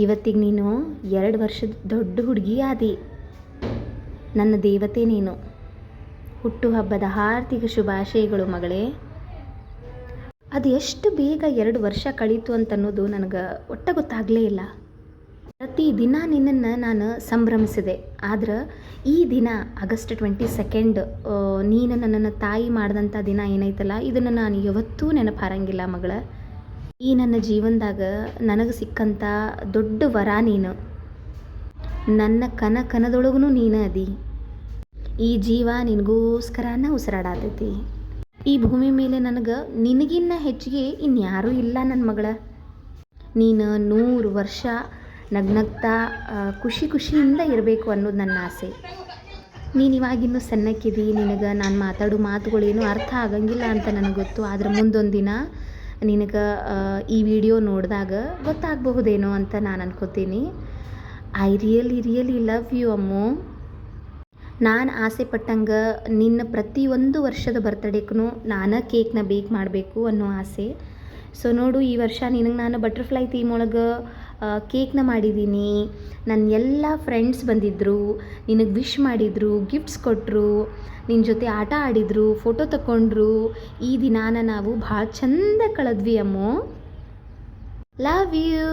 ಇವತ್ತಿಗೆ ನೀನು 2 ವರ್ಷದ ದೊಡ್ಡ ಹುಡುಗಿ ಆದಿ. ನನ್ನ ದೇವತೆ ನೀನು. ಹುಟ್ಟುಹಬ್ಬದ ಹಾರ್ದಿಕ ಶುಭಾಶಯಗಳು ಮಗಳೇ. ಅದು ಎಷ್ಟು ಬೇಗ 2 ವರ್ಷ ಕಳೀತು ಅಂತನ್ನೋದು ನನಗೆ ಒಟ್ಟ ಗೊತ್ತಾಗಲೇ ಇಲ್ಲ. ಪ್ರತಿ ದಿನ ನಿನ್ನನ್ನು ನಾನು ಸಂಭ್ರಮಿಸಿದೆ. ಆದ್ರೆ ಈ ದಿನ ಆಗಸ್ಟ್ 22 ನೀನು ನನ್ನನ್ನು ತಾಯಿ ಮಾಡಿದಂಥ ದಿನ ಏನೈತಲ್ಲ, ಇದನ್ನು ನಾನು ಯಾವತ್ತೂ ನೆನಪಾರಂಗಿಲ್ಲ ಮಗಳ. ಈ ನನ್ನ ಜೀವನದಾಗ ನನಗೆ ಸಿಕ್ಕಂಥ ದೊಡ್ಡ ವರ ನೀನು. ನನ್ನ ಕನದೊಳಗೂ ನೀನು ಅದಿ. ಈ ಜೀವ ನಿನಗೋಸ್ಕರನ ಉಸಿರಾಡತೈತಿ. ಈ ಭೂಮಿ ಮೇಲೆ ನನಗೆ ನಿನಗಿನ್ನ ಹೆಚ್ಚಿಗೆ ಇನ್ಯಾರೂ ಇಲ್ಲ ನನ್ನ ಮಗಳ. ನೀನು 100 ವರ್ಷ ನಗ್ನಗ್ತಾ ಖುಷಿಯಿಂದ ಇರಬೇಕು ಅನ್ನೋದು ನನ್ನ ಆಸೆ. ನೀನು ಇವಾಗಿನ್ನೂ ಸಣ್ಣಕ್ಕಿದಿ, ನಿನಗೆ ನಾನು ಮಾತಾಡೋ ಮಾತುಗಳೇನು ಅರ್ಥ ಆಗಂಗಿಲ್ಲ ಅಂತ ನನಗೆ ಗೊತ್ತು. ಆದರೆ ಮುಂದೊಂದು ದಿನ ನಿನಗೆ ಈ ವಿಡಿಯೋ ನೋಡಿದಾಗ ಗೊತ್ತಾಗಬಹುದೇನೋ ಅಂತ ನಾನು ಅನ್ಕೋತೀನಿ. ಐ ರಿಯಲಿ ಲವ್ ಯು ಅಮ್ಮು. ನಾನು ಆಸೆ ಪಟ್ಟಂಗೆ ನಿನ್ನ ಪ್ರತಿಯೊಂದು ವರ್ಷದ ಬರ್ತಡೇಗೂ ನಾನು ಕೇಕ್ನ ಬೇಕ್ ಮಾಡಬೇಕು ಅನ್ನೋ ಆಸೆ. ಸೊ ನೋಡು, ಈ ವರ್ಷ ನಿನಗೆ ನಾನು ಬಟರ್ಫ್ಲೈ ಥೀಮ್ ಒಳಗೆ ಕೇಕ್ನ ಮಾಡಿದ್ದೀನಿ. ನನ್ನ ಎಲ್ಲ ಫ್ರೆಂಡ್ಸ್ ಬಂದಿದ್ದರು, ನಿನಗೆ ವಿಶ್ ಮಾಡಿದರು, ಗಿಫ್ಟ್ಸ್ ಕೊಟ್ಟರು, ನಿನ್ನ ಜೊತೆ ಆಟ ಆಡಿದರು, ಫೋಟೋ ತಗೊಂಡ್ರು. ಈ ದಿನಾನ ನಾವು ಭಾಳ ಚಂದ ಕಳೆದ್ವಿ ಅಮ್ಮು. Love you.